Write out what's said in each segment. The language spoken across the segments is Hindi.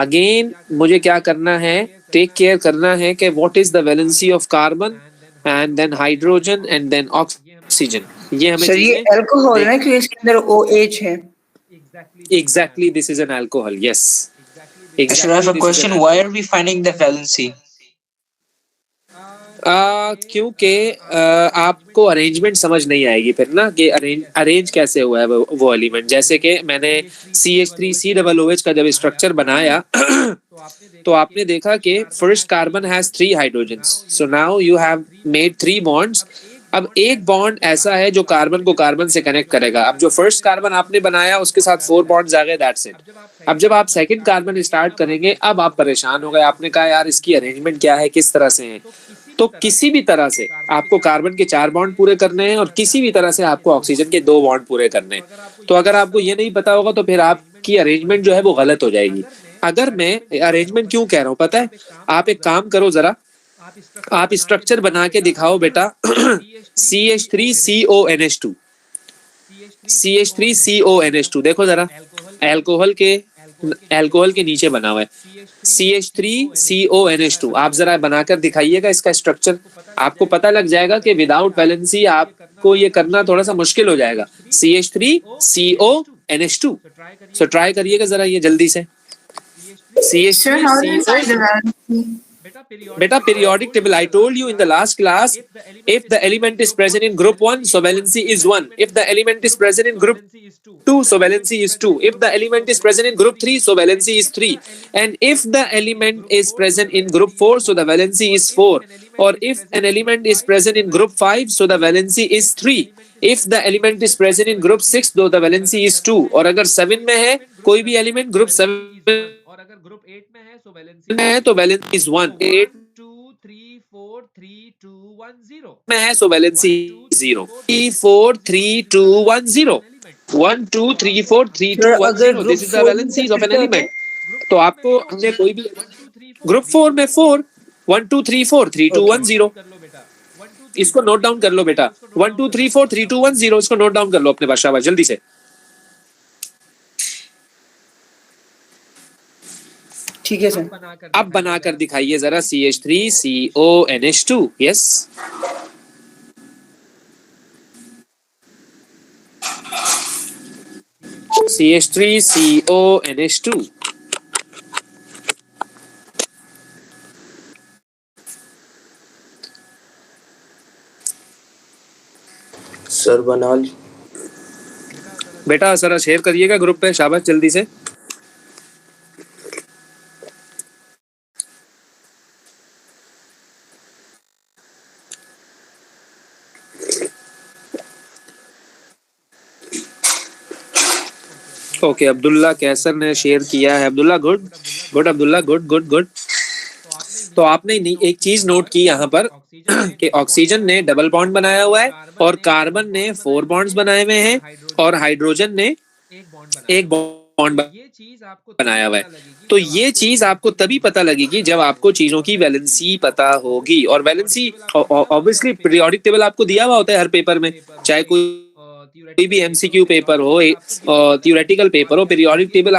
अगेन मुझे क्या करना है, टेक केयर करना है कि what is the valency of carbon and then hydrogen and then oxygen, ये हमें सर ये चीजें अल्कोहल है ना, देख। क्योंकि इसके अंदर OH है। Exactly this is an alcohol, yes I should have exactly a this is an question. Why alcohol. are we finding the valency? क्योंकि आपको अरेंजमेंट समझ नहीं आएगी फिर ना कि अरेंज कैसे हुआ है वो एलिमेंट। जैसे कि मैंने CH3COOH का जब स्ट्रक्चर बनाया तो आपने देखा कि first carbon has 3 hydrogens, so now you have made 3 bonds. अब एक बॉन्ड ऐसा है जो कार्बन को कार्बन से कनेक्ट करेगा। अब जो फर्स्ट कार्बन आपने बनाया उसके साथ 4 बॉन्ड्स आ गए, दैट्स इट। अब जब आप सेकंड कार्बन स्टार्ट करेंगे अब आप परेशान हो गए, आपने कहा यार इसकी अरेंजमेंट क्या है, किस तरह से है। तो किसी भी तरह से आपको कार्बन के 4 बॉन्ड पूरे करने हैं और किसी भी तरह से आपको ऑक्सीजन के 2 बॉन्ड पूरे करने हैं। तो अगर आपको ये नहीं पता होगा तो फिर आपकी अरेंजमेंट जो है वो गलत हो जाएगी। अगर मैं अरेंजमेंट क्यों कह रहा हूँ पता है, आप एक काम करो जरा, आप स्ट्रक्चर बना के दिखाओ बेटा। CH3CONH2, CH3CONH2 देखो जरा, अल्कोहल के नीचे बना हुआ है CH3CONH2। आप जरा बनाकर दिखाइएगा इसका स्ट्रक्चर, आपको पता लग जाएगा कि विदाउट वैलेंसी आपको ये करना थोड़ा सा मुश्किल हो जाएगा। CH3CONH2, सो ट्राई करिएगा जरा ये जल्दी से। Sir, how do you find the CH3CO, valency? beta periodic table, I told you in the last class, if the element is present in group 1 so valency is 1, if the element is present in group 2 so valency is 2, if the element is present in group 3 so valency is 3, and if the element is present in group 4 so the valency is 4, or if an element is present in group 5 so the valency is 3, if the element is present in group 6 though the valency is 2, और अगर 7 में है कोई भी एलिमेंट ग्रुप 7 में है तो वैलेंसी इज 1, 8 में है सो वैलेंसी 0, 3 4 3 2 1 0, 1 2 3 4 3 2 Sir, 1 अगर 0, ग्रुप दिस इज द 4 में वैलेंसीज ऑफ फिर एन क्या होता है? एलिमेंट। तो आपको हमने कोई भी ग्रुप 4 में 4, 1 2 3 4 3 2 1 0, इसको नोट डाउन कर लो बेटा, 1 2 3 4 3 2 1 0, इसको नोट डाउन कर लो अपने पास, शाबाश जल्दी से। ठीक है सर। अब बनाकर दिखाइए जरा CH3CONH2, यस CH3CONH2। सर बना ली बेटा, जरा शेयर करिएगा ग्रुप पे, शाबाश जल्दी से। ओके, अब्दुल्ला कैसर ने शेयर किया है। Abdullah good good, Abdullah good good good. तो आपने एक चीज नोट की यहाँ पर कि ऑक्सीजन ने डबल बॉन्ड बनाया हुआ है और कार्बन ने 4 बॉन्ड्स बनाए हुए हैं और हाइड्रोजन ने एक बॉन्ड बनाया हुआ है। तो ये चीज आपको तभी पता लगेगी जब आपको चीजों की वैलेंसी पता होगी। और वैलेंसी ऑब्वियसली पीरियोडिक टेबल आपको दिया हुआ होता है हर पेपर में, चाहे कोई भी MCQ पेपर हो, थ्योरेटिकल पेपर हो, पीरियोडिक टेबल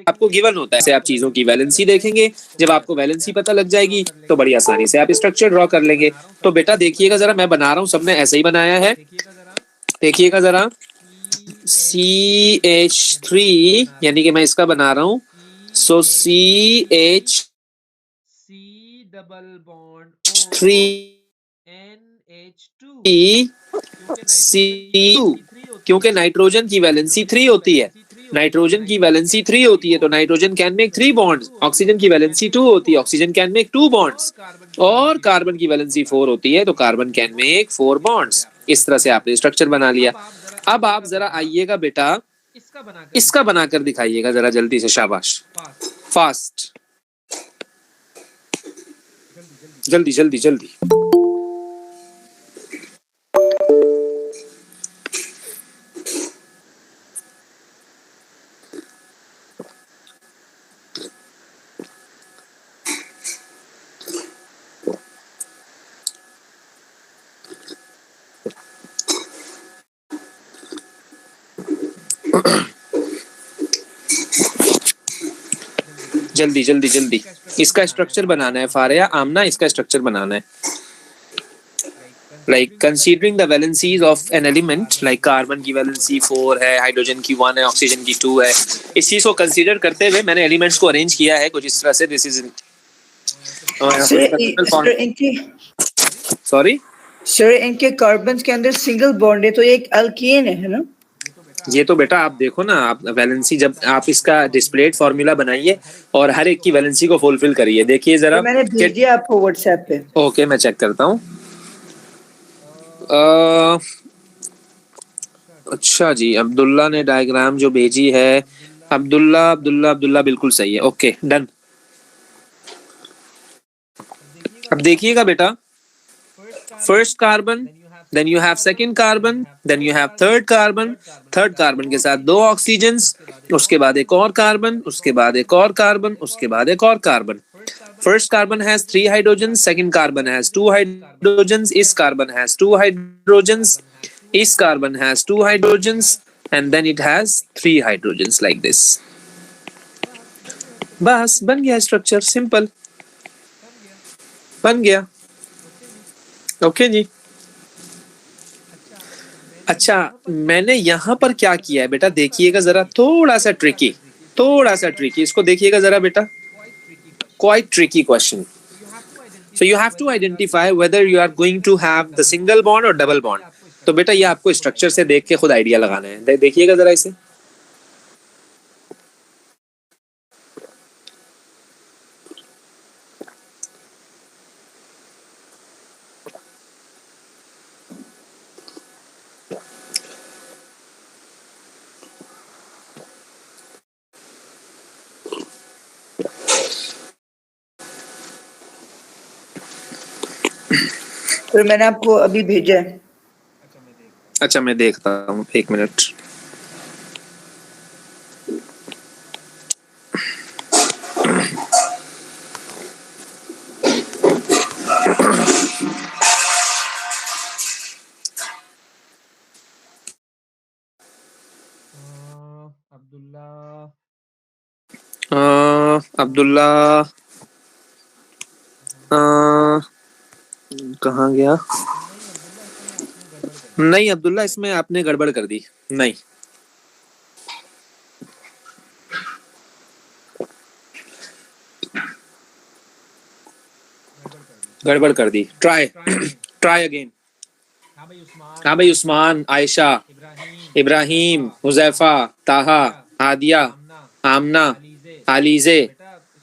आपको गिवन होता है, से आप चीजों की वैलेंसी देखेंगे। जब आपको वैलेंसी पता लग जाएगी तो बड़ी आसानी से आप स्ट्रक्चर ड्रॉ कर लेंगे। तो बेटा देखिएगा जरा, मैं बना रहा हूँ, सबने ऐसे ही बनाया है, देखिएगा जरा। CH3 यानी कि मैं इसका बना रहा हूँ, सो CH3CU, क्योंकि नाइट्रोजन की वैलेंसी 3 होती है, नाइट्रोजन की वैलेंसी 3 होती है तो nitrogen can make 3 bonds. Oxygen की वैलेंसी 2 होती है, ऑक्सीजन कैन मेक 2 बॉन्ड्स। और कार्बन की वैलेंसी 4 होती है तो कार्बन कैन मेक 4 बॉन्ड्स। इस तरह से आपने स्ट्रक्चर बना लिया। अब आप जरा आइएगा बेटा, इसका बनाकर दिखाइएगा जरा जल्दी से, शाबाश फास्ट, जल्दी जल्दी जल्दी। जल्दी जल्दी जल्दी, इसका स्ट्रक्चर बनाना है। फारिया आमना, इसका स्ट्रक्चर बनाना है। Like considering the valencies of an element, like carbon की वैलेंसी 4 है, हाइड्रोजन की 1 है, ऑक्सीजन की 2 है। इस चीज को कंसीडर करते हुए मैंने एलिमेंट्स को अरेंज किया है कुछ इस तरह से। दिस इज सर इनके सॉरी सर इनके कार्बन के अंदर सिंगल बॉन्ड है, तो ये एक अल्कीन है ना? ये तो बेटा आप देखो ना, आप वैलेंसी जब आप इसका डिस्प्लेड फॉर्मूला बनाइए और हर एक की वैलेंसी को फुलफिल करिए। देखिए जरा, तो मैंने भेज दिया आपको व्हाट्सएप पे। ओके मैं चेक करता हूँ। अच्छा जी, अब्दुल्ला ने डायग्राम जो भेजी है, अब्दुल्ला अब्दुल्ला अब्दुल्ला बिल्कुल सही है। Okay done. अब देखिएगा बेटा, first carbon, then you have second carbon, then you have third carbon, third carbon के साथ 2 ऑक्सीजन्स, उसके बाद एक और कार्बन, उसके बाद एक और कार्बन, उसके बाद एक और carbon. First carbon has 3 hydrogens, second carbon has 2 hydrogens, इस carbon has 2 hydrogens, इस carbon has 2 hydrogens, and then it has 3 hydrogens like this. बस बन गया स्ट्रक्चर, सिंपल बन गया। ओके जी। अच्छा मैंने यहाँ पर क्या किया है बेटा, देखिएगा जरा, थोड़ा सा ट्रिकी, इसको देखिएगा जरा बेटा। Quite tricky question. So you have to identify whether you are going to have the single bond or double bond. तो बेटा ये आपको स्ट्रक्चर से देख के खुद आइडिया लगाना है। देखिएगा जरा इसे। तो मैंने आपको अभी भेजा है। अच्छा मैं देखता हूँ, एक मिनट। अब्दुल्ला कहाँ गया? नहीं अब्दुल्ला, इसमें आपने गड़बड़ कर दी। नहीं गड़बड़ कर दी। Try again. हाँ भाई, उस्मान, आयशा, इब्राहिम, हुजैफा, ताहा, हादिया, आमना, आलीजे।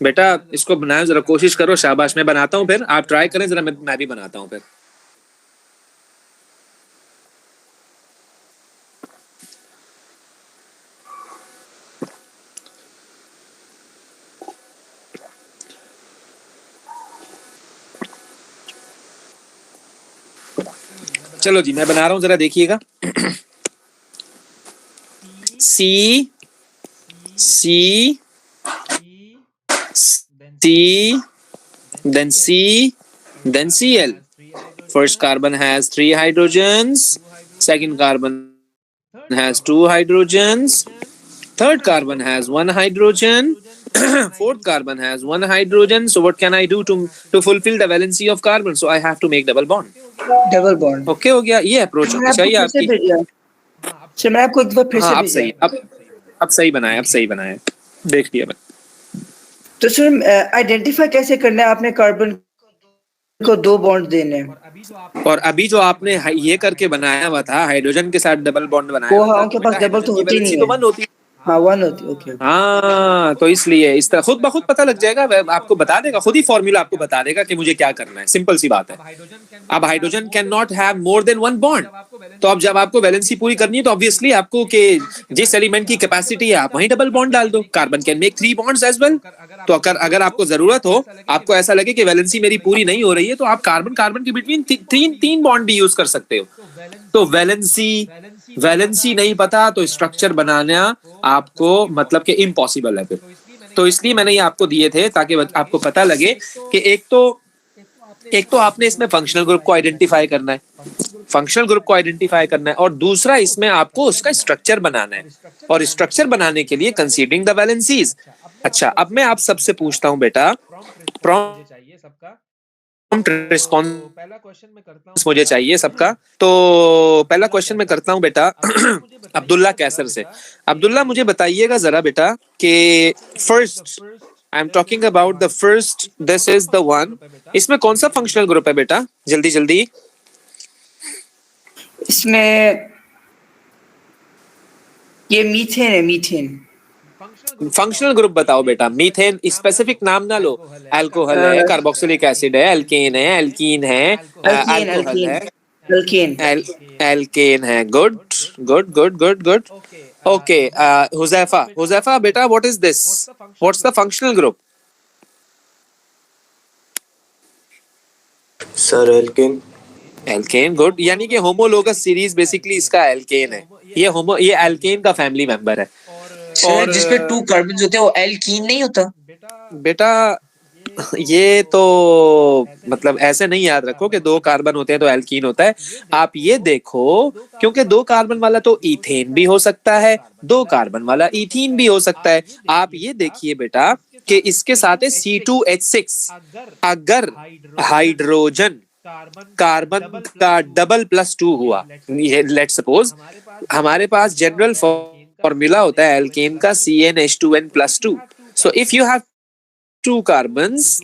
बेटा इसको बनाओ जरा, कोशिश करो। शाबाश, मैं बनाता हूँ फिर, आप ट्राई करें जरा, मैं भी बनाता हूँ फिर। चलो जी मैं बना रहा हूं, जरा देखिएगा। सी सी सी then C then Cl. First carbon has 3 hydrogens, second carbon has 2 hydrogens, third carbon has 1 hydrogen, fourth carbon has 1 hydrogen. So what can I do to fulfill the valency of carbon? So I have to make double bond. Double bond. Okay हो गया, ये अप्रोच होनी चाहिए आपकी। सर मैं आपको एक बार फिर से हाँ, भेजा। अब सही बनाया, देख लिया मैं। तो सर आइडेंटिफाई कैसे करना है? आपने कार्बन को 2 बॉन्ड देने हैं, और अभी जो आपने ये करके बनाया हुआ था, हाइड्रोजन के साथ डबल बॉन्ड बनाया वो हुआ था, उनके पास डबल तो होती नहीं तो है। 1 होती है। हाँ 1 होती। ओके हाँ तो इसलिए इस तरह खुद ब खुद पता लग जाएगा, आपको बता देगा, खुद ही फॉर्मूला आपको बता देगा कि मुझे क्या करना है। सिंपल सी बात है। अब hydrogen can not have more than 1 bond, तो अब जब आपको वैलेंसी पूरी करनी है तो ऑब्वियसली आपको कि जिस एलिमेंट की कैपेसिटी है आप वहीं डबल बॉन्ड डाल दो। Carbon can make 3 bonds as well. तो अगर आपको जरूरत हो, आपको ऐसा लगे कि वैलेंसी मेरी पूरी नहीं हो रही है, तो आप कार्बन कार्बन के बिटवीन 3 बॉन्ड भी यूज कर सकते हो। तो वैलेंसी नहीं पता तो स्ट्रक्चर बनाना आपको मतलब कि इम्पॉसिबल है फिर। तो इसलिए मैंने ये आपको दिए थे ताकि आपको पता लगे कि एक तो एक तो आपने इसमें फंक्शनल ग्रुप को आइडेंटिफाई करना है, फंक्शनल ग्रुप को आइडेंटिफाई करना है, और दूसरा इसमें आपको उसका स्ट्रक्चर बनाना है, और स्ट्रक्चर बनाने के लिए कंसीडरिंग द वैलेंसीज। अच्छा, अब मैं आप सबसे पूछता हूं बेटा, प्रॉम्प्ट रिस्पॉन्स मुझे चाहिए सबका। तो पहला क्वेश्चन मैं करता हूं बेटा अब्दुल्ला कैसर से। अब्दुल्ला मुझे बताइएगा जरा बेटा कि first, I am talking about the first, this is the one, इसमें कौन सा फंक्शनल ग्रुप है बेटा, जल्दी जल्दी। इसमें ये मीथेन है, मीथेन। फंक्शनल ग्रुप बताओ बेटा। मीथेन स्पेसिफिक नाम ना लो, अल्कोहल है, कार्बोक्सिलिक एसिड है, एल्केन है, एल्कीन है, अल्केन, अल्कोहल है, अल्केन। एल्केन है। Good good good good good. Okay, Huzaifa, Huzaifa बेटा, what is this, what's the functional group? Sir alkane. Alkane, good. यानी कि होमोलोगस सीरीज बेसिकली इसका एल्केन है। ये एल्केन का फैमिली मेंबर है। सर जिसपे 2 कार्बन होते हैं वो एल्कीन नहीं होता? बेटा ये तो मतलब ऐसे नहीं याद रखो कि 2 कार्बन होते हैं तो एल्कीन होता है। आप ये देखो, क्योंकि 2 कार्बन वाला तो इथेन भी हो सकता है, 2 कार्बन वाला इथीन भी हो सकता है। आप ये देखिए बेटा कि इसके साथ है C2H6। अगर हाइड्रोजन कार्बन का डबल +2 हुआ, ये लेट सपोज हमारे पास जनरल फॉर्मूला होता है एल्केन का CnH2n+2। So if you have 2 carbons,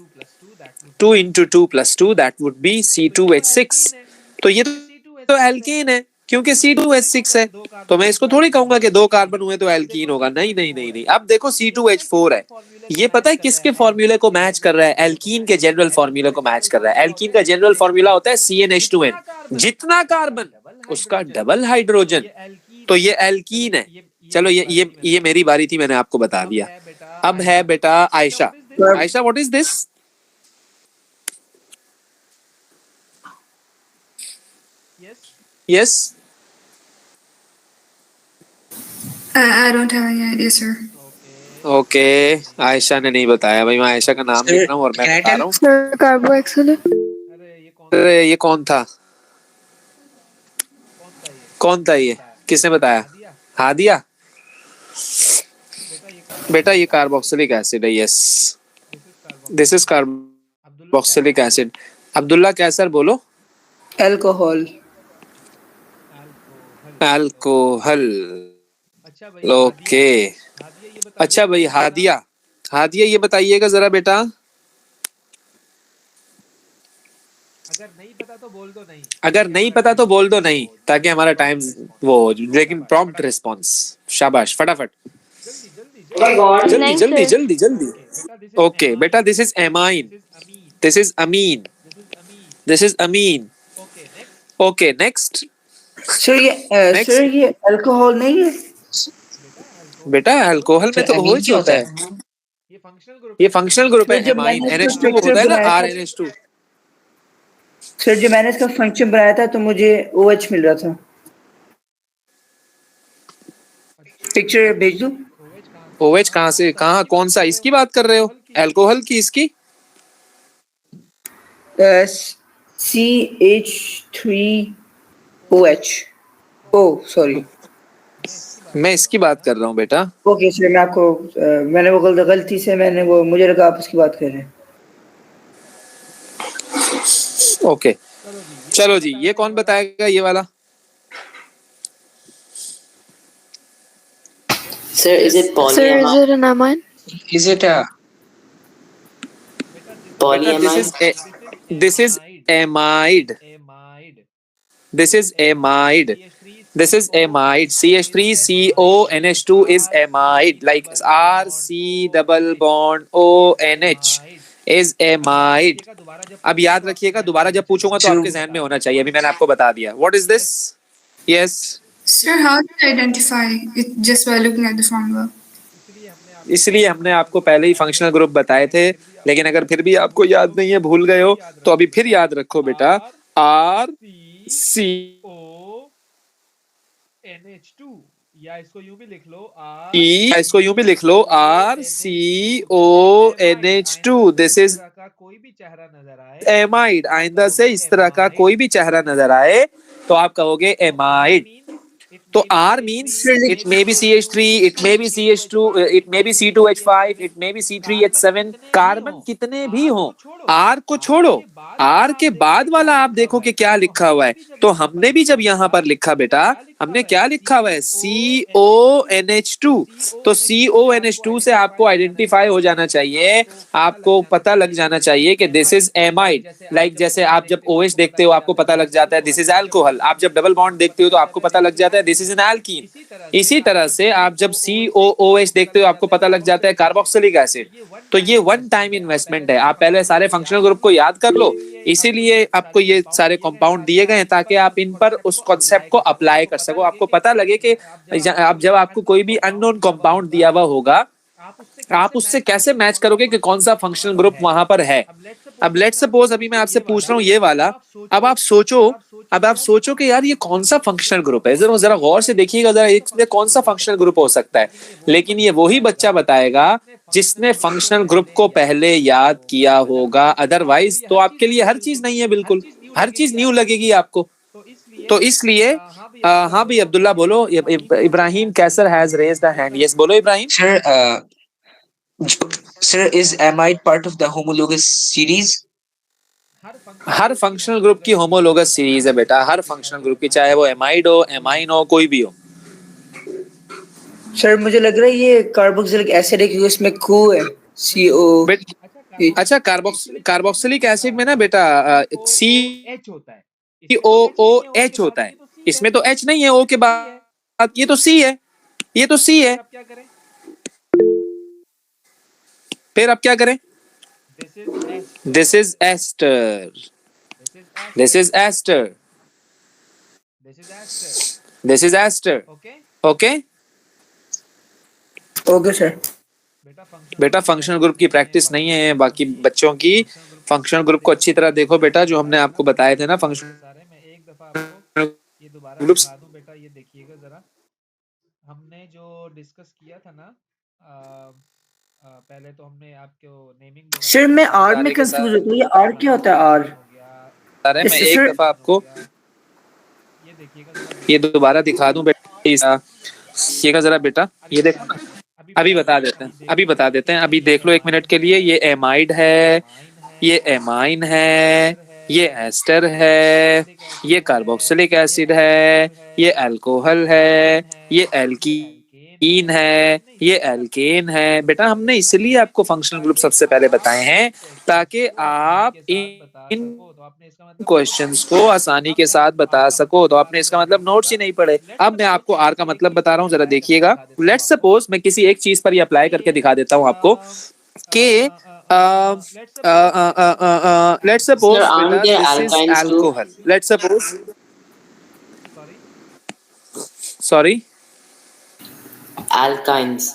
2 into 2 plus 2, that would be C2H6। तो ये तो एल्कीन है, क्योंकि C2H6 है। तो मैं इसको थोड़ी कहूंगा कि 2 कार्बन हुए तो एल्कीन होगा, नहीं नहीं नहीं नहीं। अब देखो C2H4 है, ये पता है किसके फॉर्मूले को मैच कर रहा है? एल्कीन के जनरल फॉर्मूले को मैच कर रहा है। एल्कीन का जनरल फॉर्मूला होता है CnH2n, जितना कार्बन उसका डबल हाइड्रोजन, तो ये एल्कीन है। चलो ये मेरी बारी थी, मैंने आपको बता दिया। अब है बेटा Ayesha. Ayesha, what is this? Yes. I don't have any idea, sir. Okay, Ayesha ने नहीं बताया भाई। मैं आयशा का नाम लिख रहा हूँ और मैं बता रहा हूँ। Sir, carboxylate. अरे ये कौन था, कौन था ये, किसने बताया? हादिया। बेटा ये कार्बोक्सिलिक एसिड है। Yes, this is carboxylic acid. Abdullah Kaiser बोलो। अल्कोहल। Alcohol, okay. अच्छा भाई हादिया, हादिया ये बताइएगा जरा बेटा। अगर नहीं पता तो बोल दो नहीं, ताकि हमारा टाइम वो, लेकिन प्रॉम्प्ट रिस्पॉन्स, शाबाश, फटाफट, जल्दी जल्दी जल्दी जल्दी। ओके बेटा, this is amine, this is amine, this is amine. Okay next. Sir ये अल्कोहल नहीं है बेटा अल्कोहल में तो OH होता है, ये फंक्शनल ग्रुप है जब एमाइन। मैंने इसका NH2 होता है ना, बनाया था- RNH2। सर जब मैंने इसका फंक्शन बनाया था तो मुझे OH मिल रहा था। पिक्चर भेज दूं? OH कहाँ से, कहाँ, कौन सा, इसकी बात कर रहे हो? अल्कोहल की, इसकी? CH3OH। ओह सॉरी, मैं इसकी बात कर रहा हूँ बेटा। ओके सर, मैं आपको मैंने वो गलती से मैंने वो, मुझे लगा आप उसकी बात कर रहे हैं। ओके चलो जी, ये कौन बताएगा ये वाला? Sir, is it Sir, is polyamide? it an amine? Is it a Polyamide? This is amide. This is amide. This is amide. CH3CONH2 is amide. Like RC double bond ONH is amide. अब याद रखिएगा, दोबारा जब पूछूंगा तो आपके जहन में होना चाहिए। अभी मैंने आपको बता दिया। What is this? Yes. Sir, how do you identify it just by looking at the formula? इसलिए हमने आपको पहले ही फंक्शनल ग्रुप बताए थे, लेकिन अगर फिर भी आपको याद नहीं है, भूल गए हो, तो अभी फिर याद रखो बेटा। RC या इसको यूं भी लिख लो RCONH2। दिस इज चेहरा नजर आए, एमाइड, आइंदा से इस तरह का कोई भी चेहरा नजर आए तो आप कहोगे एमाइड। तो R means it may be CH3, it may be CH2, it may be C2H5, it may be C3H7। Carbon कितने भी हो, R को छोड़ो, R के बाद वाला आप देखो कि क्या लिखा हुआ है। तो हमने भी जब यहाँ पर लिखा बेटा, हमने क्या लिखा हुआ है, CONH2। तो CONH2 से आपको आइडेंटिफाई हो जाना चाहिए, आपको पता लग जाना चाहिए कि दिस इज एमाइड। लाइक जैसे आप जब OH देखते हो आपको पता लग जाता है दिस इज अल्कोहल, आप जब डबल बॉन्ड देखते हो तो आपको पता लग जाता है दिस इज एन एल्कीन। इसी तरह से आप जब COOH देखते हो आपको पता लग जाता है कार्बोक्सिलिक एसिड। तो ये वन टाइम इन्वेस्टमेंट है, आप पहले सारे फंक्शनल ग्रुप को याद कर लो, इसीलिए आपको ये सारे कंपाउंड दिए गए हैं ताकि आप इन पर उस कॉन्सेप्ट को अप्लाई कर सको। आपको पता लगे कि आप जब आपको कोई भी अननोन कंपाउंड दिया हुआ होगा आप उससे कैसे मैच करोगे कि कौन सा फंक्शनल ग्रुप वहां पर है। अब लेट्स सपोज अभी मैं आपसे पूछ रहा हूँ ये वाला, अब आप सोचो कि यार ये कौन सा फंक्शनल ग्रुप है, जरा जरा गौर से देखिएगा जरा इसमें कौन सा फंक्शनल ग्रुप हो सकता है। लेकिन ये वही बच्चा बताएगा जिसने फंक्शनल ग्रुप को पहले याद किया होगा, अदरवाइज तो आपके लिए हर चीज नहीं है, बिल्कुल हर चीज न्यू लगेगी आपको। तो इसलिए हाँ भाई अब्दुल्ला बोलो। Ibrahim Kaiser has raised the hand. Yes बोलो Ibrahim. Sir, is amide part of the homologous series? हर फंक्शनल ग्रुप की होमोलोगस सीरीज है बेटा, हर फंक्शनल ग्रुप की, चाहे वो एमाइड हो, एमाइन हो, कोई भी हो। सर मुझे लग रहा है ये कार्बोक्सिलिक एसिड है क्योंकि इसमें को है, CO। अच्छा कार्बोक्सिलिक एसिड में ना बेटा एच होता है, COOH होता है, इसमें तो H नहीं है O के बाद, ये तो C है, ये तो C है। अब क्या करें? फिर अब क्या करें, this is ester, this is ester, this is ester, this is ester. Okay okay okay sir. बेटा फंक्शनल ग्रुप की प्रैक्टिस नहीं है बाकी बच्चों की, फंक्शनल ग्रुप को अच्छी तरह देखो बेटा, जो हमने आपको बताए थे ना फंक्शनल सारे। मैं एक दफा आपको ये दोबारा ग्रुप्स। बता दूं बेटा, ये देखिएगा जरा, हमने जो डिस्कस किया था ना पहले तो हमने आपको नेमिंग सर मैं आर में कंफ्यूज होता हूँ, ये आर क्या होता है आर? अरे मैं एक सर दफा आपको ये देखिएगा, ये दोबारा दिखा दूं बेटा, ये जरा बेटा, ये देखो ना, अभी बता देते हैं, अभी बता देते हैं, अभी देख लो एक मिनट के लिए। ये एमाइड है, ये एमाइन है, ये एस्टर है, ये कार्बोक्सिलिक एसिड है, ये अल्कोहल है, ये एल्कीन है, ये एल्केन है। बेटा हमने इसलिए आपको फंक्शनल ग्रुप सबसे पहले बताए हैं ताकि आप इन क्वेश्चंस को आसानी के साथ बता सको। तो आपने इसका मतलब नोट्स ही नहीं पढ़े। अब मैं आपको आर का मतलब बता रहा हूँ, जरा देखिएगा। लेट्स सपोज मैं किसी एक चीज पर ये अप्लाई करके दिखा देता हूँ आपको कि let's suppose Sir, aren't there this is alkynes too? Alcohol, let's suppose, sorry Alkynes.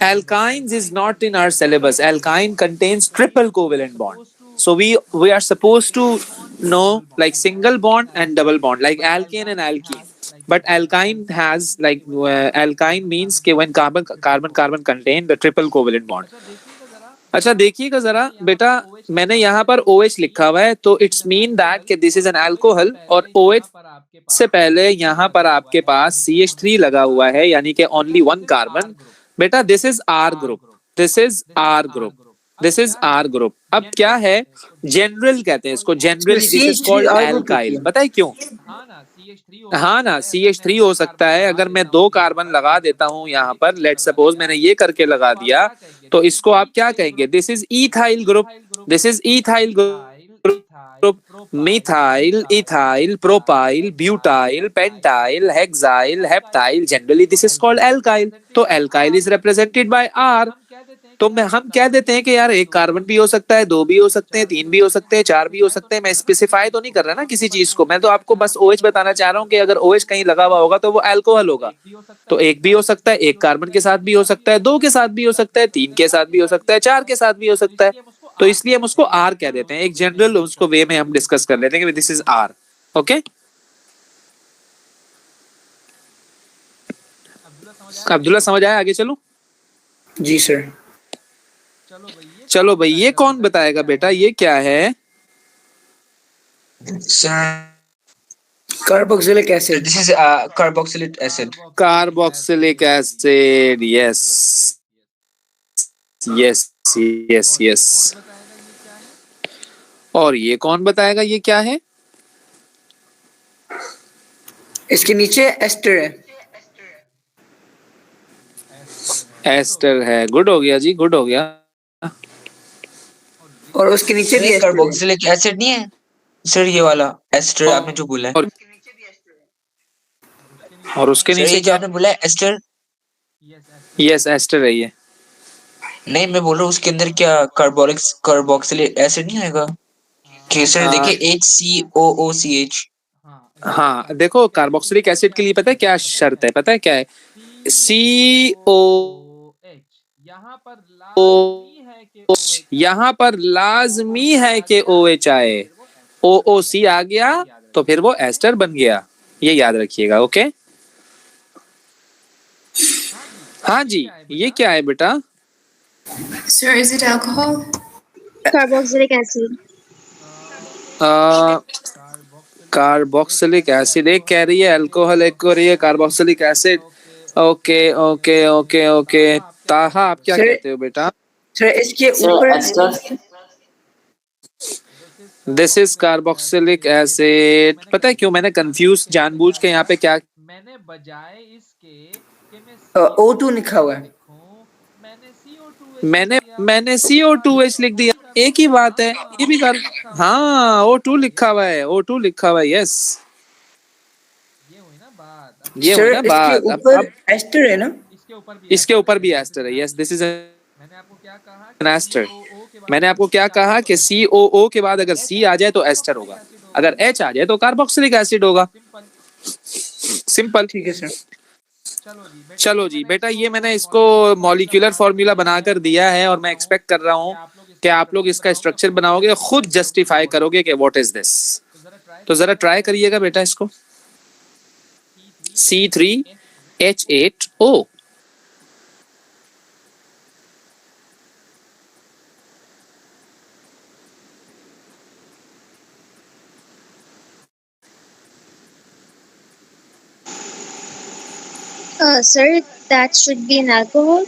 alkynes is not in our syllabus. Alkyne contains triple covalent bond, so we are supposed to know like single bond and double bond, like alkane and alkene. But alkyne has like alkyne means कि when carbon contain the triple covalent bond. अच्छा देखिएगा जरा बेटा, मैंने यहाँ पर OH लिखा हुआ है तो इट्स मीन दैट कि दिस इज एन अल्कोहल, और OH से पहले यहाँ पर आपके पास CH3 लगा हुआ है, यानी कि ओनली वन कार्बन। बेटा this is R group, this is R group, this is R group. अब क्या है, जनरल कहते हैं इसको, generally this is called alkyl. पता है क्यों? हाँ ना CH3 हो सकता है। अगर मैं दो कार्बन लगा देता हूँ यहाँ पर, लेट सपोज मैंने ये करके लगा दिया, तो इसको आप क्या कहेंगे, this is ethyl group, this is ethyl group, methyl, ethyl, propyl, butyl, pentyl, hexyl, heptyl, generally this is called alkyl. तो alkyl is represented by R. तो हम कह देते हैं कि यार एक कार्बन भी हो सकता है, दो भी हो सकते हैं, तीन भी हो सकते हैं, चार भी हो सकते हैं। मैं स्पेसिफाई तो नहीं कर रहा ना किसी चीज को, मैं तो आपको बस OH बताना चाह रहा हूँ कि अगर OH कहीं लगा हुआ होगा तो वो अल्कोहल होगा। तो एक भी हो सकता है, एक कार्बन के साथ भी हो सकता है, दो के साथ भी हो सकता है, तीन के साथ भी हो सकता है, चार के साथ भी हो सकता है। तो इसलिए हम उसको आर कह देते हैं। एक जनरल उसको वे में हम डिस्कस कर लेते हैं कि this is R. Okay Abdullah समझ आया? आगे चलो। जी सर। चलो भाई ये कौन बताएगा बेटा ये क्या है? Sir carboxylic acid. This is carboxylic acid. Carboxylic acid, yes yes yes yes. और ये कौन बताएगा ये क्या है? इसके नीचे एस्टर है। एस्टर है, गुड हो गया जी, गुड हो गया। और उसके नीचे भी ये एस्टर है। कार्बोक्सिलिक एसिड नहीं है सर, ये वाला एस्टर आपने जो बोला है। और उसके सर नीचे ये जो क्या? आपने बोला है एस्टर, यस एस्टर है ये। नहीं मैं बोल रहा हूँ उसके अंदर क्या कार्बोक्सिलिक एसिड नहीं होगा? कि सर देखिए HCOOCH। हाँ देखो कार्बोक्सिलिक एसिड के लिए पता है क्या शर्त है, पता है क्या है? यहाँ पर लाजमी है कि OH आए, OOC आ गया तो फिर वो एस्टर बन गया, ये याद रखिएगा। ओके हाँ जी, ये क्या है बेटा? Sir, is it alcohol? Carboxylic acid. Carboxylic acid, एक कह रही है अल्कोहल, एक कह रही है carboxylic acid. Okay okay okay okay, ताहा आप क्या सर- कहते हो बेटा? सर इसके Sir, ऊपर ester. This is carboxylic acid. पता है क्यों मैंने कंफ्यूज जानबूझ के यहाँ पे क्या मैंने बजाय इसके कि मैं O2 लिखा हुआ है। मैंने मैंने CO2H लिख दिया, एक ही बात है, ये भी कर। हाँ O2 लिखा हुआ है, O2 लिखा हुआ है, यस ये हुई ना बात। ये सर हुई ना इसके बात। ऊपर एस्टर है ना? इसके ऊपर भी एस्टर है, यस दिस इज मैंने आपको क्या कहा एन एस्टर। मैंने आपको क्या कहा कि COO के बाद अगर C आ जाए तो एस्टर होगा, अगर H आ जाए तो कार्बोक्सिलिक एसिड होगा। सिंपल। ठीक है सर। चलो जी बेटा, ये मैंने इसको मॉलिक्यूलर फॉर्मूला बनाकर दिया है और मैं एक्सपेक्ट कर रहा हूँ कि आप लोग इसका स्ट्रक्चर बनाओगे, खुद जस्टिफाई करोगे कि व्हाट इज दिस। तो जरा ट्राई करिएगा बेटा इसको। C3H8O। Sir, that should be an alcohol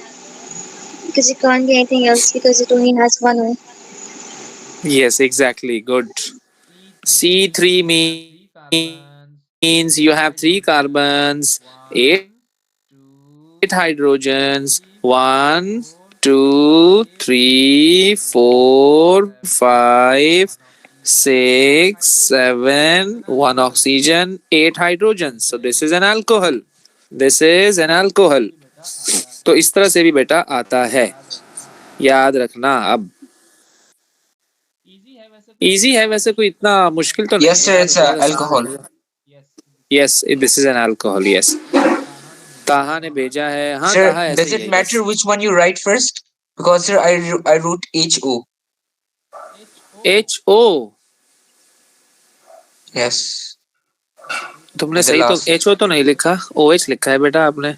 because it can't be anything else because it only has one O. Yes, exactly. Good. C3 means you have 3 carbons, 8 hydrogens, 1, 2, 3, 4, 5, 6, 7, 1 oxygen, 8 hydrogens. So this is an alcohol. This is an alcohol. तो इस तरह से भी बेटा आता है, याद रखना। अब इजी है वैसे, कोई इतना मुश्किल तो नहीं Yes sir, it's alcohol. Yes this is an alcohol, yes. ताहा ने भेजा है, हाँ Sir, ताहा ऐसे does ही it है, matter yes. which one you write first? Because sir, I wrote HO. HO Yes. तुमने In the सही तो last. HO तो नहीं लिखा, OH लिखा है बेटा आपने।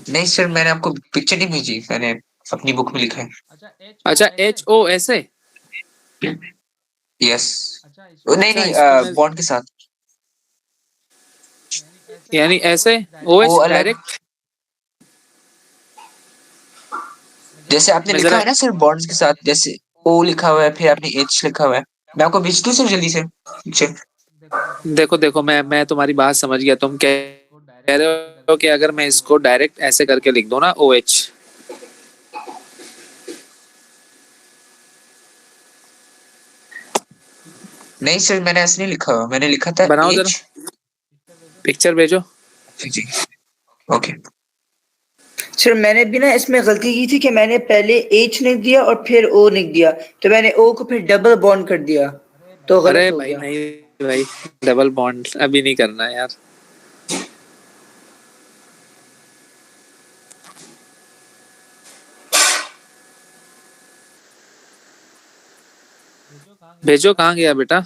नहीं सर, मैंने आपको पिक्चर नहीं भेजी, मैंने अपनी बुक में लिखा है। अच्छा HO ऐसे, यस। नहीं अच्छा, नहीं, इसको मैं- बॉन्ड के साथ। यानी ऐसे वो OH अलग। डायरेक्ट। जैसे आपने मैं लिखा जरा है ना सर बॉन्ड्स के साथ, जैसे O लिखा हुआ है फिर आपने H लिखा हुआ है। मैं आपको भेज दूं सर जल्दी से पिक्चर? देखो देखो, मैं तुम्हारी बात समझ गया। तुम कह रहे हो कि अगर मैं इसको डायरेक्ट ऐसे करके लिख दूं ना OH, नहीं सर, मैंने ऐसे नहीं लिखा हुआ, मैंने लिखा था बनाओ H। जरा, पिक्चर भेजो। जी ओके। सर मैंने भी ना इसमें गलती की थी कि मैंने पहले H लिख दिया और फिर O लिख दिया, तो मैंने O को फिर डबल बॉन्ड कर दिया, तो गलत अरे हो भाई गया। नहीं भाई, डबल बॉन्ड अभी नहीं करना यार। भेजो, कहाँ गया बेटा?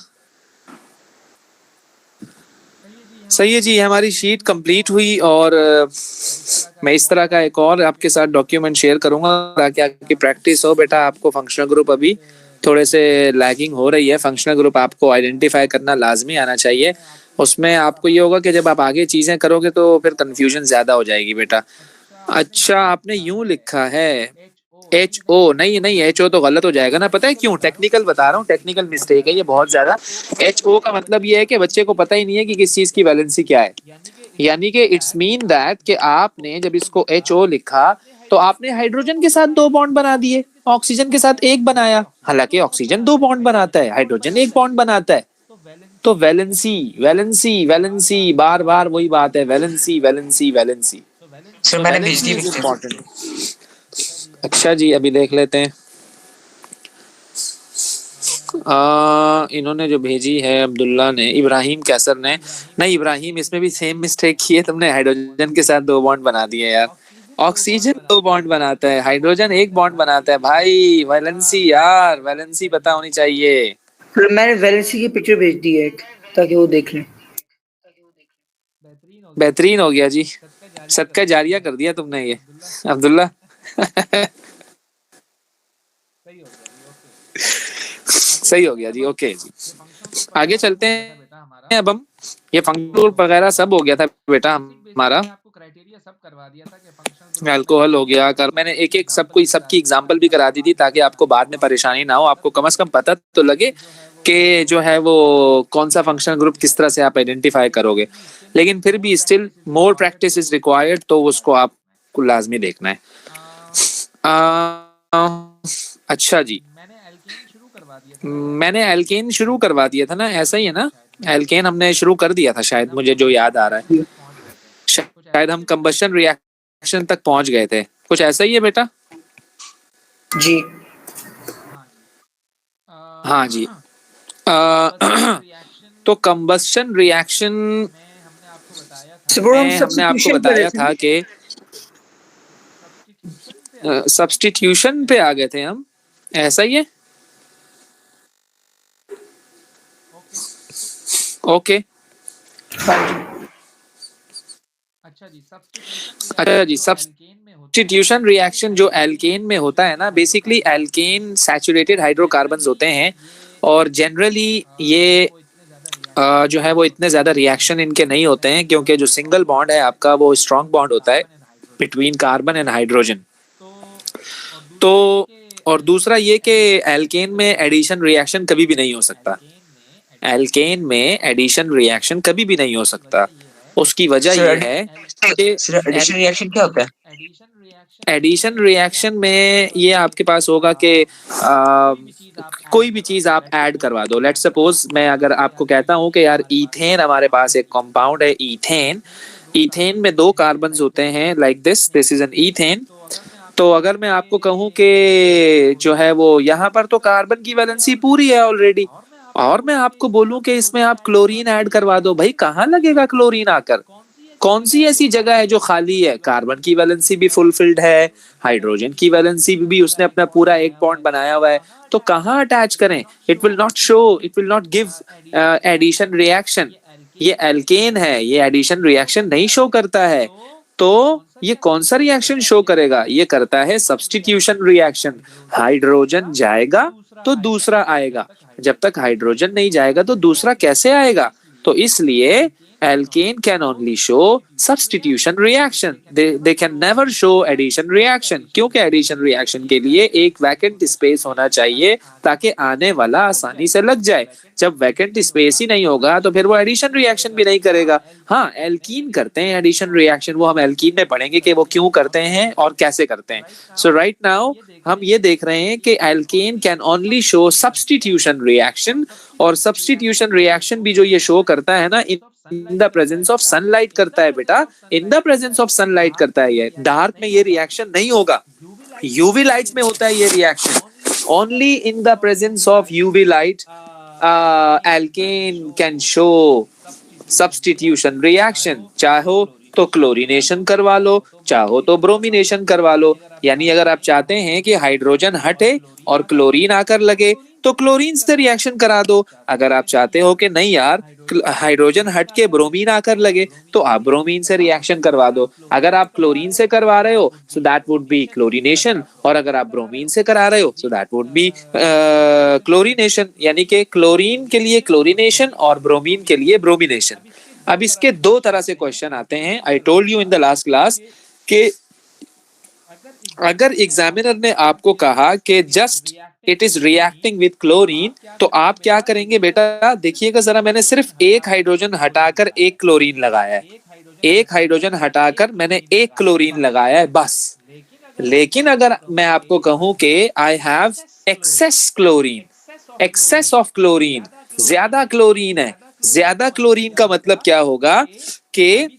सही है जी, हमारी शीट कंप्लीट हुई और मैं इस तरह का एक और आपके साथ डॉक्यूमेंट शेयर करूंगा ताकि आपकी प्रैक्टिस हो बेटा। आपको फंक्शनल ग्रुप अभी थोड़े से लैगिंग हो रही है। फंक्शनल ग्रुप आपको आइडेंटिफाई करना लाजमी आना चाहिए। उसमें आपको ये होगा कि जब आप आगे चीजें करोगे तो फिर कंफ्यूजन ज्यादा हो जाएगी बेटा। अच्छा, आपने यूं लिखा है एच ओ, नहीं नहीं, एच ओ तो गलत हो जाएगा ना। पता है क्यों? टेक्निकल बता रहा हूँ, टेक्निकल मिस्टेक है ये बहुत ज्यादा। एच ओ का मतलब ये है कि बच्चे को पता ही नहीं है कि किस चीज की वैलेंसी क्या है। यानी कि इट्स मीन दैट कि आपने जब इसको एच ओ लिखा तो आपने हाइड्रोजन के साथ 2 बॉन्ड बना दिए, ऑक्सीजन के साथ 1 बनाया। हालांकि ऑक्सीजन 2 बॉन्ड बनाता है, हाइड्रोजन 1 बॉन्ड बनाता है। तो वैलेंसी वैलेंसी वैलेंसी, बार बार वही बात है, वैलेंसी वैलेंसी वैलेंसी। सर मैंने भेज दी पिक्चर। इम्पोर्टेंट। अच्छा जी, अभी देख लेते हैं। इन्होंने जो भेजी है अब्दुल्ला ने, इब्राहिम कैसर ने, नहीं इब्राहिम इसमें भी सेम मिस्टेक की है तुमने, हाइड्रोजन के साथ 2 बॉन्ड बना दिए यार। ऑक्सीजन 2 बॉन्ड बनाता है, हाइड्रोजन 1 बॉन्ड बनाता है भाई। वैलेंसी यार, वैलेंसी पता होनी चाहिए। फिर मैंने वैलेंसी की पिक्चर भेज दी है एक, ताकि वो देख लें। बेहतरीन हो गया जी, सदका जारिया कर दिया तुमने ये अब्दुल्ला। सही हो गया जी, ओके जी। आगे चलते हैं। अब हम ये फंक्शनल वगैरह सब हो गया था बेटा हमारा। अल्कोहल हो गया कर, मैंने एक एक सबकी एग्जांपल भी करा दी थी ताकि आपको बाद में परेशानी ना हो। आपको कम से कम पता तो लगे कि जो है वो कौन सा फंक्शनल ग्रुप किस तरह से आप आइडेंटिफाई करोगे। लेकिन फिर भी still more practice is required, तो उसको आपको लाजमी देखना है। अच्छा जी, मैंने एल्केन शुरू करवा दिया था ना, ऐसा ही है ना? एल्केन हमने शुरू कर दिया था शायद, मुझे जो याद आ रहा है। शायद हम कंबशन रिएक्शन तक पहुंच गए थे, कुछ ऐसा ही है बेटा। जी हाँ जी। तो कंबशन रिएक्शन में हमने आपको बताया था कि सब्स्टिट्यूशन पे आ गए थे हम, ऐसा ही है। ओके अच्छा जी, सब्स्टिट्यूशन रिएक्शन जो एल्केन में होता है ना, बेसिकली एल्केन सैचुरेटेड हाइड्रोकार्बन्स होते हैं और जनरली ये जो है वो इतने ज्यादा रिएक्शन इनके नहीं होते हैं, क्योंकि जो सिंगल बॉन्ड है आपका वो स्ट्रॉन्ग बॉन्ड होता है बिटवीन कार्बन एंड हाइड्रोजन। तो और दूसरा ये कि एल्केन में एडिशन रिएक्शन कभी भी नहीं हो सकता। एल्केन में एडिशन रिएक्शन कभी भी नहीं हो सकता। उसकी वजह यह है कि एडिशन रिएक्शन क्या होता है? एडिशन रिएक्शन में ये आपके पास होगा कि कोई भी चीज आप ऐड करवा दो। लेट्स सपोज मैं अगर आपको कहता हूँ कि यार ईथेन, हमारे पास एक कंपाउंड है ईथेन। ईथेन में 2 कार्बन्स होते हैं, like this is an ethane. तो अगर मैं आपको कहूँ कि जो है वो यहाँ पर तो कार्बन की वैलेंसी पूरी है ऑलरेडी, और मैं आपको बोलूं कि इसमें आप क्लोरीन ऐड करवा दो, भाई कहाँ लगेगा क्लोरीन आकर? कौन सी ऐसी जगह है जो खाली है? कार्बन की वैलेंसी भी फुलफिल्ड है, हाइड्रोजन की वैलेंसी भी उसने अपना पूरा 1 बॉन्ड बनाया हुआ है, तो कहाँ अटैच करें? It will not show, it will not give addition reaction. ये एल्केन है, ये एडिशन रिएक्शन नहीं शो करता है। तो ये कौन सा रिएक्शन शो करेगा? ये करता है सब्स्टिट्यूशन रिएक्शन। हाइड्रोजन जाएगा तो दूसरा आएगा, जब तक हाइड्रोजन नहीं जाएगा तो दूसरा कैसे आएगा? तो इसलिए alkane can only show substitution reaction, they can never show addition reaction, क्योंकि addition reaction के लिए एक vacant space होना चाहिए ताकि आने वाला आसानी से लग जाए। जब vacant space ही नहीं होगा तो फिर वो addition reaction भी नहीं करेगा। हाँ, एल्कीन करते हैं addition reaction, वो हम एल्कीन में पढ़ेंगे कि वो क्यों करते हैं और कैसे करते हैं। So right now हम ये देख रहे हैं कि alkane can only show substitution reaction, और substitution reaction भी जो ये show करता है ना, इन द प्रेजेंस ऑफ सनलाइट करता है बेटा, इन द प्रेजेंस ऑफ सनलाइट करता है। ये डार्क में ये रिएक्शन नहीं होगा, यूवी लाइट्स में होता है ये reaction. Only in the presence of UV light alkane can show substitution reaction. चाहो तो क्लोरीनेशन करवा लो, चाहो तो ब्रोमिनेशन करवा लो। यानी अगर आप चाहते हैं कि हाइड्रोजन हटे और क्लोरीन आकर लगे तो क्लोरीन से रिएक्शन करा दो। अगर आप चाहते हो कि नहीं यार हाइड्रोजन हट के ब्रोमीन आकर लगे, तो आप ब्रोमीन से रिएक्शन करवा दो। अगर आप क्लोरीन से करवा रहे हो so that would be chlorination, और अगर आप ब्रोमीन से करा रहे हो so that would be chlorination, यानी कि क्लोरीन के लिए क्लोरीनेशन और ब्रोमीन के लिए ब्रोमिनेशन। अब इसके दो तरह से क्वेश्चन आते हैं। I told you in the last class कि अगर एग्जामिनर ने आपको कहा कि just it is reacting with chlorine, तो आप क्या करेंगे बेटा? देखिएगा जरा, मैंने सिर्फ एक हाइड्रोजन हटाकर एक क्लोरीन लगाया है, एक हाइड्रोजन हटाकर मैंने एक क्लोरीन लगाया है बस। लेकिन अगर मैं आपको कहूं कि I have excess chlorine, excess of chlorine, ज्यादा क्लोरीन है, ज्यादा क्लोरीन का मतलब क्या होगा कि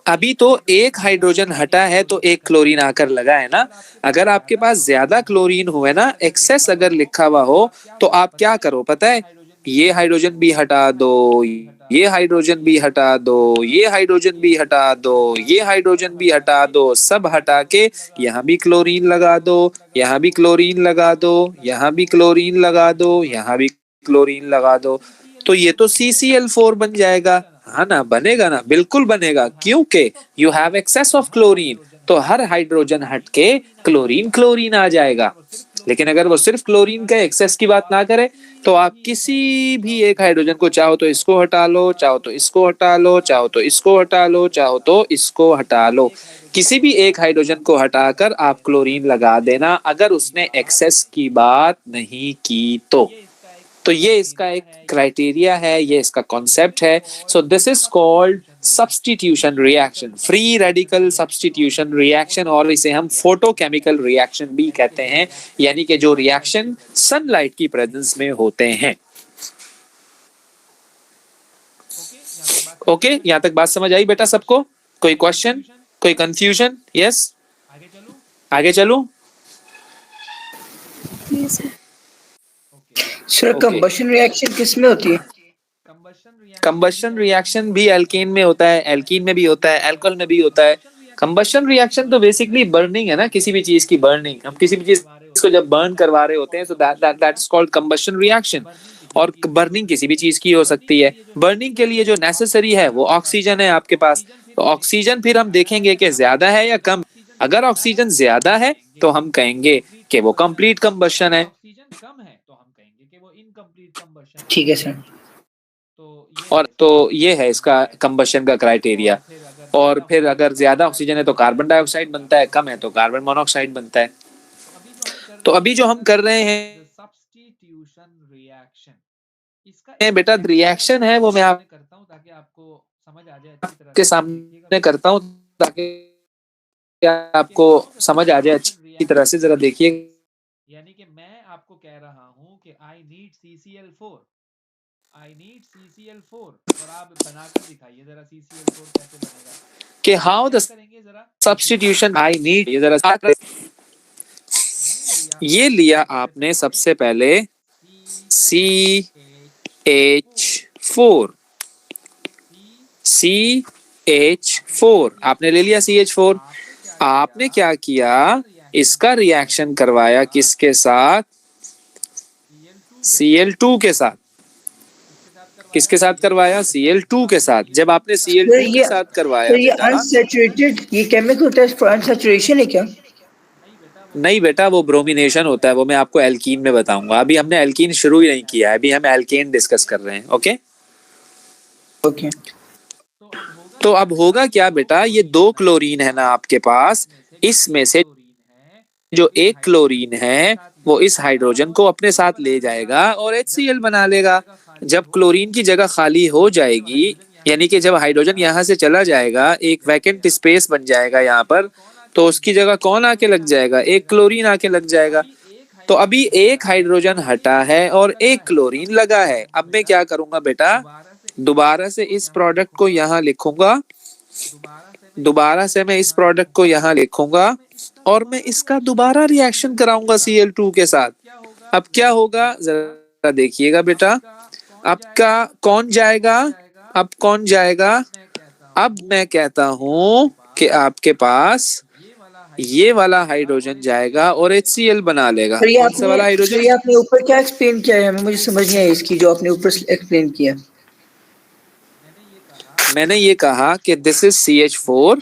अभी तो एक हाइड्रोजन हटा है तो एक क्लोरीन आकर लगा है ना। अगर आपके पास ज्यादा क्लोरीन हुए ना, एक्सेस अगर लिखा हुआ हो, तो आप क्या करो पता है? ये हाइड्रोजन भी हटा दो, ये हाइड्रोजन भी हटा दो, ये हाइड्रोजन भी हटा दो, ये हाइड्रोजन भी हटा दो, सब हटा के यहाँ भी क्लोरीन लगा दो, यहाँ भी क्लोरीन लगा दो, यहाँ भी क्लोरीन लगा दो, यहाँ भी क्लोरीन लगा दो, तो ये तो CCl4 बन जाएगा। हाँ ना, बनेगा ना, बिल्कुल बनेगा, क्योंकि you have excess of chlorine, तो हर हाइड्रोजन हट के क्लोरीन क्लोरीन आ जाएगा। लेकिन अगर वो सिर्फ क्लोरीन का एक्सेस की बात ना करे, तो आप किसी भी एक हाइड्रोजन को चाहो तो इसको हटा लो, चाहो तो इसको हटा लो, चाहो तो इसको हटा लो, चाहो तो इसको हटा लो, किसी भी एक हाइड्रोजन को हटाकर आप क्लोरीन लगा देना, अगर उसने एक्सेस की बात नहीं की तो ये इसका एक क्राइटेरिया है, ये इसका कॉन्सेप्ट है। So this is called substitution reaction, free radical substitution reaction, और इसे हम फोटोकेमिकल रिएक्शन भी कहते हैं, यानी कि जो रिएक्शन सनलाइट की प्रेजेंस में होते हैं। ओके, यहाँ तक बात समझ आई बेटा सबको? कोई क्वेश्चन, कोई कंफ्यूजन? यस, आगे चलूं? सर कंबशन रिएक्शन किस में होती है? कंबशन रिएक्शन भी एल्केन में होता है, एल्कीन में भी होता है, अल्कोहल में भी होता है। कंबशन रिएक्शन तो बेसिकली बर्निंग है ना, किसी भी चीज की बर्निंग। हम किसी भी चीज को जब बर्न करवा रहे होते हैं, so that is called combustion reaction. और बर्निंग किसी भी चीज की हो सकती है। बर्निंग के लिए जो नेसेसरी है वो ऑक्सीजन है आपके पास, तो ऑक्सीजन फिर हम देखेंगे कि ज्यादा है या कम। अगर ऑक्सीजन ज्यादा है तो हम कहेंगे कि वो कंप्लीट कंबशन है, ठीक है सर। और तो ये है इसका कंबशन का क्राइटेरिया। और फिर अगर ज्यादा ऑक्सीजन है तो कार्बन डाइऑक्साइड बनता है, कम है तो कार्बन मोनोऑक्साइड बनता है। तो अभी जो हम कर रहे हैं सब्स्टिट्यूशन रिएक्शन, बेटा रिएक्शन है वो मैं आपके सामने करता हूँ ताकि आपको समझ आ जाए अच्छी तरह से। जरा देखिए, यानी कि मैं आपको कह रहा हूँ कि I need CCl4, और आप बनाकर दिखाइए जरा CCl4 कैसे बनेगा कि how the substitution I need. ये जरा ये लिया आपने सबसे पहले CH4 आपने ले लिया CH4। आपने क्या किया, इसका रिएक्शन करवाया किसके साथ? Cl2 के साथ। किसके साथ करवाया? Cl2 के साथ। जब आपने Cl2 के साथ करवाया, तो ये अनसैचुरेटेड, ये केमिकल टेस्ट फॉर अनसैचुरेशन है क्या? नहीं बेटा, वो ब्रोमिनेशन होता है, वो मैं आपको एल्कीन में बताऊंगा। अभी हमने एल्कीन शुरू ही नहीं किया है, अभी हम एल्केन डिस्कस कर रहे हैं। Okay okay. तो अब होगा क्या बेटा, ये दो क्लोरीन है ना आपके पास, इसमें से जो एक क्लोरीन है वो इस हाइड्रोजन को अपने साथ ले जाएगा और HCl बना लेगा। जब क्लोरीन की जगह खाली हो जाएगी, यानी कि जब हाइड्रोजन यहाँ से चला जाएगा, एक वैकेंट स्पेस बन जाएगा यहाँ पर, तो उसकी जगह कौन आके लग जाएगा? एक क्लोरीन आके लग जाएगा। तो अभी एक हाइड्रोजन हटा है और एक क्लोरीन लगा है। अब मैं क्या करूंगा बेटा, दोबारा से इस प्रोडक्ट को यहाँ लिखूंगा, दोबारा से मैं इस प्रोडक्ट को यहाँ लिखूंगा और मैं इसका दोबारा रिएक्शन कराऊंगा Cl2 के साथ। अब क्या होगा जरा देखिएगा बेटा, अब का कौन जाएगा? अब कौन जाएगा? अब मैं कहता हूं कि आपके पास ये वाला हाइड्रोजन जाएगा और HCl बना लेगा। सर ये कौन सा वाला हाइड्रोजन? ये आपने ऊपर क्या एक्सप्लेन किया है, हमें मुझे समझ नहीं आई इसकी, जो आपने ऊपर एक्सप्लेन किया। मैंने ये कहा कि this is CH4,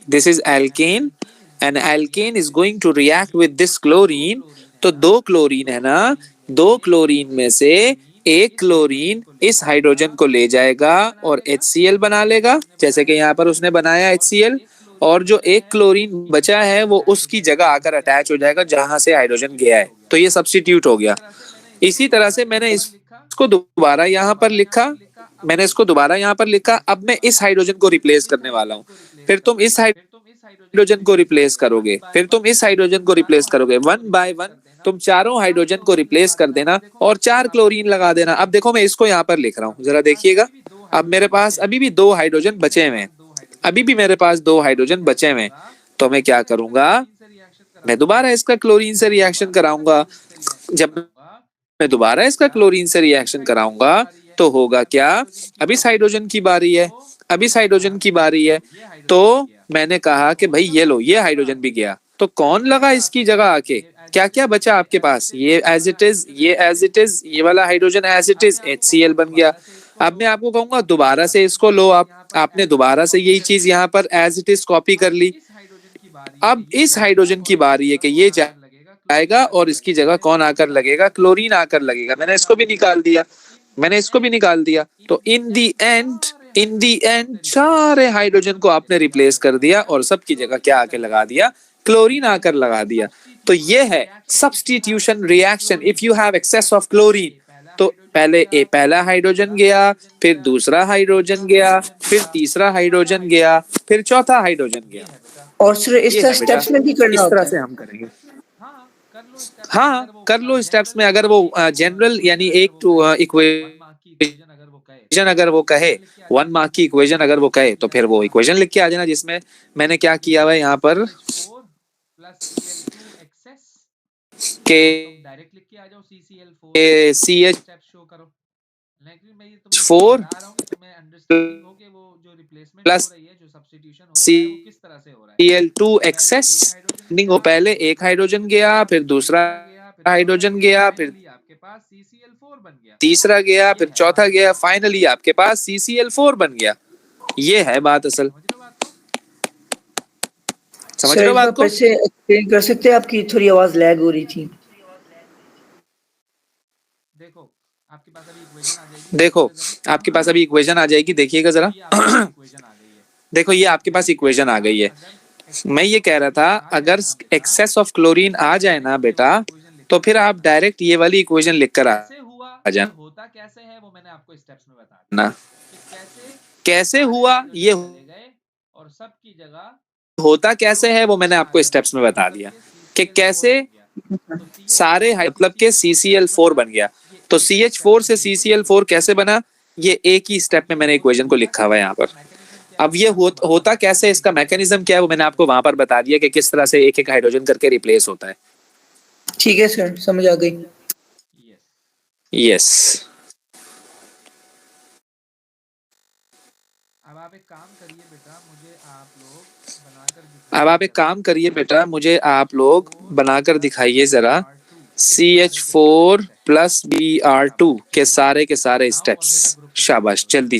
this is alkane, and alkane is going to react with this chlorine. तो दो क्लोरीन है ना, दो क्लोरीन में से एक क्लोरीन इस हाइड्रोजन को ले जाएगा और HCl बना लेगा, जैसे कि यहाँ पर उसने बनाया HCl, और जो एक क्लोरीन बचा है वो उसकी जगह आकर अटैच हो जाएगा जहां से हाइड्रोजन गया है, तो ये सब्स्टिट्यूट हो गया। इसी तरह से मैंने इसको दोबारा यहाँ पर लिखा, मैंने इसको दोबारा यहाँ पर लिखा। अब मैं इस हाइड्रोजन को रिप्लेस करने वाला हूँ, फिर तुम इस हाइड्रोजन को रिप्लेस करोगे, फिर तुम इस हाइड्रोजन को रिप्लेस करोगे। 1 बाय 1 तुम चारों हाइड्रोजन को रिप्लेस कर देना और 4 क्लोरीन लगा देना। अब देखो मैं इसको यहाँ पर लिख रहा हूँ, जरा देखिएगा। अब मेरे पास अभी भी 2 हाइड्रोजन बचे हुए हैं, अभी भी मेरे पास 2 हाइड्रोजन बचे हुए हैं। तो मैं क्या करूंगा, मैं दोबारा इसका क्लोरीन से रिएक्शन कराऊंगा। जब मैं दोबारा इसका क्लोरीन से रिएक्शन कराऊंगा तो होगा क्या, अब इस हाइड्रोजन की बारी है, अब इस हाइड्रोजन की बारी है। तो मैंने कहा कि भाई ये लो, ये हाइड्रोजन भी गया, तो कौन लगा इसकी जगह आके? क्या क्या बचा आपके पास? ये एज इट इज, ये एज इट इज, ये वाला hydrogen as it is, HCl बन गया। अब मैं आपको कहूंगा दोबारा से इसको लो आप, आपने दोबारा से यही चीज यहाँ पर एज इट इज कॉपी कर ली। अब इस हाइड्रोजन की बारी है कि ये जाएगा और इसकी जगह कौन आकर लगेगा? क्लोरीन आकर लगेगा। मैंने इसको भी निकाल दिया, मैंने इसको भी निकाल दिया। तो इन दी एंड सारे हाइड्रोजन को आपने रिप्लेस कर दिया और सबकी जगह क्या आके लगा दिया? क्लोरीन आकर लगा दिया। तो ये है substitution reaction if you have excess of chlorine. तो पहला हाइड्रोजन गया, फिर दूसरा हाइड्रोजन गया, फिर तीसरा हाइड्रोजन गया, फिर चौथा हाइड्रोजन गया। और सर इस तरह स्टेप्स में भी करना इस होता तरह है? से हम करेंगे। हाँ, कर लो स्टेप्स में। अगर वो जनरल यानी एक इक्वेशन अगर वो कहे, 1 मार्क की इक्वेशन अगर वो कहे, तो फिर वो इक्वेशन लिख के आ जाना, जिसमें मैंने क्या किया हुआ है यहाँ पर के CH4 प्लस Cl2 एक्सेस। पहले एक हाइड्रोजन गया, फिर दूसरा हाइड्रोजन गया, फिर तीसरा गया, फिर चौथा गया, फाइनली आपके पास CCl4 बन गया। ये है बात असल। समझ रहे हो बात को? कैसे एक्सप्लेन कर सकते हैं? आपकी थोड़ी आवाज लैग हो रही थी। देखो आपके पास अभी इक्वेशन आ जाएगी, देखिएगा जरा। देखो ये आपके पास इक्वेशन आ गई है। मैं ये कह रहा था अगर एक्सेस ऑफ क्लोरीन आ जाए ना बेटा, तो फिर आप डायरेक्ट ये वाली इक्वेशन लिखकर आ जाना। होता कैसे है वो मैंने आपको स्टेप्स में बता ना कैसे हुआ ये, और सबकी जगह होता कैसे है वो मैंने आपको स्टेप्स में बता दिया कि कैसे सारे मतलब के CCl4 बन गया। तो CH4 से CCl4 कैसे बना, ये एक ही स्टेप में मैंने इक्वेशन को लिखा हुआ है यहाँ पर। अब ये होता कैसे, इसका मैकेनिज्म क्या है, वो मैंने आपको वहां पर बता दिया कि किस तरह से एक एक हाइड्रोजन करके रिप्लेस होता है। ठीक है सर, समझ आ गई। यस। अब आप एक काम करिए बेटा, मुझे आप लोग बनाकर दिखाइए जरा CH4 प्लस Br2 के सारे स्टेप्स। शाबाश, जल्दी।